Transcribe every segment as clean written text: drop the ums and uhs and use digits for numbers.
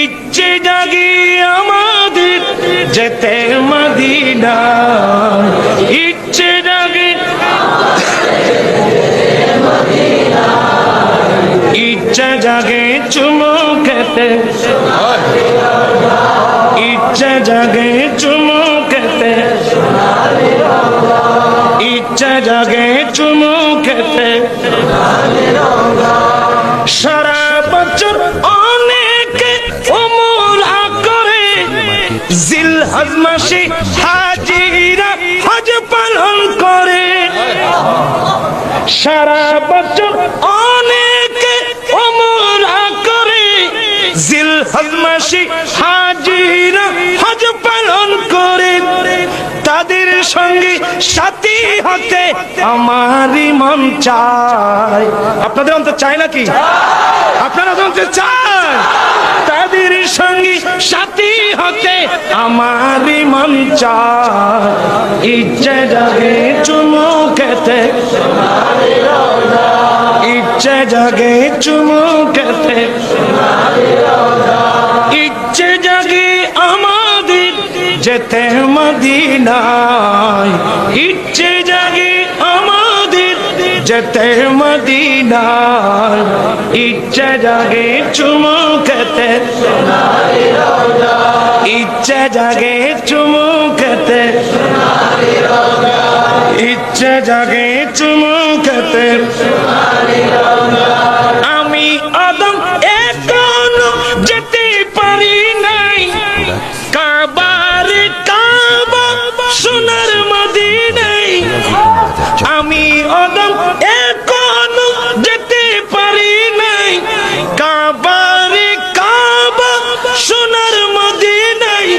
ইচ্ছে জাগে আমাদের যেতে মদিনা, ইচ্ছে জাগে ইচ্ছে জাগে চুমু খেতে, ইচ্ছে জাগে চুমু খেতে, ইচ্ছে জাগে চুমু খেতে। সারা বছর অনেকে উমরা করে, জিলহজ মাসে হাজিরা হজ পালন করে। সারা বছর অনেকে উমরা করে, জিলহজ মাসে হাজিরা হজ পালন করে। তাদের সঙ্গে সাথী হতে আমারই মন চায়। আপনাদের অন্তর চায় নাকি? আপনারা অন্তর চায়? তাদের সঙ্গে সাথী হতে আমারই মন চায়। ইচ্ছে জাগে চুমু খেতে, ইচ্ছে জাগে চুমু খেতে, ইচ্ছে জাগে আমাদের যেতে মদিনায়, ইচ্ছে জাগে আমাদের যেতে মদিনায়। ইচ্ছে জাগে চুমু খেতে, ইচ্ছে জাগে চুমু খেতে, ইচ্ছে জাগে চুমু খেতে। আমি আদম এখনো যেতে পারি নাই, কাবার কাবা সোনার মদিনায়। আমি আদম এখনো যেতে পারি নাই, কাবার কাবা সোনার মদিনায়।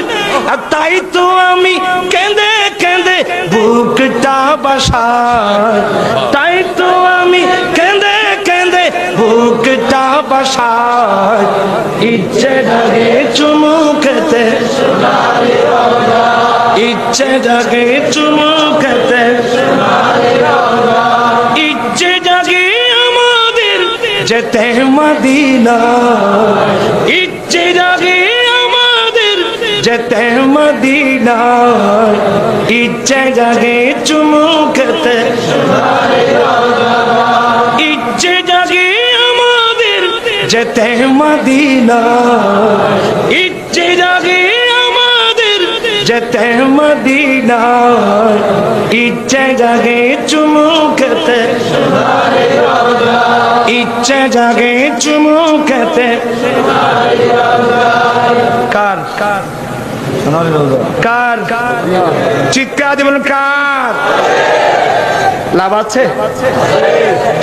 তাই তো আমি কেঁদে কেঁদে বুকটা বাসায়, তাই তো আমি কেঁদে কেঁদে বুকটা বাসায়। ইচ্ছে জাগে চুমু খেতে, ইচ্ছে জাগে চুমু খেতে, ইচ্ছে জাগে আমাদের যেতে মদিনা, ইচ্ছে জাগে আমাদের যেতে মদিনা। ইচ্ছে জাগে চুমু খেতে, ইচ্ছে জাগে আমাদের যেতে মদিনা, ইচ্ছে জাগে আমাদের যেতে মদিনা। ইচ্ছে জাগে চুমু খেতে, ইচ্ছে জাগে চুমু খেতে। কার কার কার চিৎকার দিয়ে বলুন কার? লাভ আছে?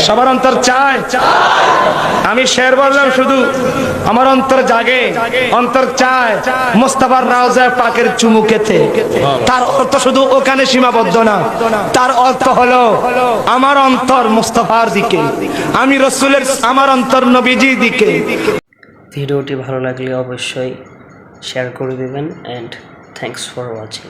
সবার অন্তর চায়? আমি শের বললাম শুধু, আমার অন্তর জাগে, অন্তর চায় মুস্তাফার রওজায়ে পাকের চুমু খেতে। তার অর্থ শুধু ওখানে সীমাবদ্ধ না, তার অর্থ হলো আমার অন্তর মুস্তাফার দিকে, আমি রাসূলের, আমার অন্তর নবীজির দিকে। ভিডিওটি ভালো লাগলে অবশ্যই শেয়ার করে দেবেন, এন্ড থ্যাঙ্কস ফর ওয়াচিং।